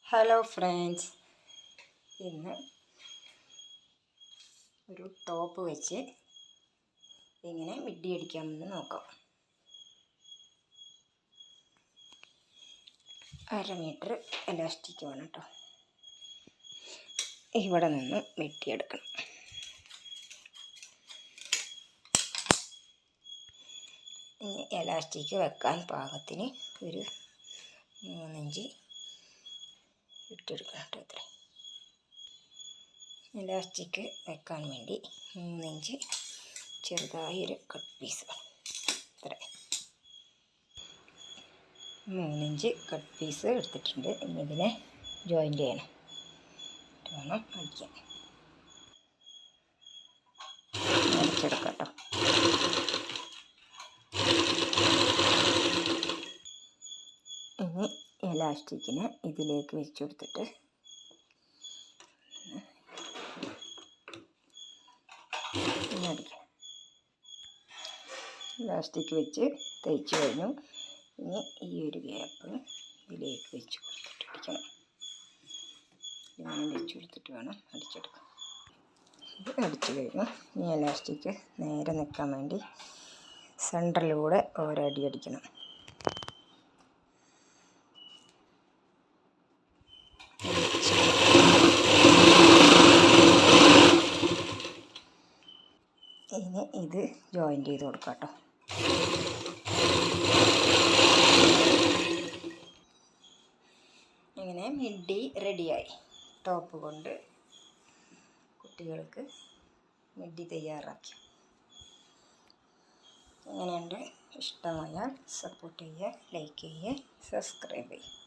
Hello friends, ഇന്ന് ഒരു top വെച്ച് എങ്ങനെ മിഡി അടിക്കാമെന്ന് നോക്കാം. 1/2 മീറ്റർ എലാസ്റ്റിക് വേണം കേട്ടോ. ഇവിടെ നിന്ന് വെട്ടിയെടുക്കണം. ഇനി എലാസ്റ്റിക് വെക്കാൻ പാകത്തിന് ഒരു 3 ഇഞ്ച് ഇട്ടെടുക്കണം കേട്ടോ. ഇത്ര എലാസ്റ്റിക് വെക്കാൻ വേണ്ടി 3 ഇഞ്ച് ചെറുതായി ഒരു കട്ട് പീസ്. ഇത്ര 3 ഇഞ്ച് കട്ട് പീസ് എടുത്തിട്ടുണ്ട്. ഇനി ഇതിനെ ജോയിൻ്റ് ചെയ്യണം. വേണം അടിക്കാൻ. അടിച്ചെടുക്കാം കേട്ടോ. ഇനി എലാസ്റ്റിക്കിനെ ഇതിലേക്ക് വെച്ച് കൊടുത്തിട്ട് അടിക്കണം. എലാസ്റ്റിക് വെച്ച് തയ്ച്ച് കഴിഞ്ഞു. ഇനി ഈ ഒരു ഗ്യാപ്പ് ഇതിലേക്ക് വെച്ച് കൊടുത്തിട്ട് അടിക്കണം. ഇങ്ങനെ വെച്ച് കൊടുത്തിട്ട് വേണം അടിച്ചെടുക്കാൻ. ഇത് അടിച്ചു കഴിഞ്ഞു. ഇനി എലാസ്റ്റിക് നേരെ നിൽക്കാൻ വേണ്ടി സെൻറ്ററിലൂടെ ഒരടി അടിക്കണം. ഇനി ഇത് ജോയിൻ്റ് ചെയ്ത് കൊടുക്കാം കേട്ടോ. ഇങ്ങനെ മിഡി റെഡിയായി. ടോപ്പ് കൊണ്ട് കുട്ടികൾക്ക് മിഡി തയ്യാറാക്കി. എങ്ങനെയുണ്ട്? ഇഷ്ടമായാൽ സപ്പോർട്ട് ചെയ്യുക, ലൈക്ക് ചെയ്യുക, സബ്സ്ക്രൈബ് ചെയ്യുക.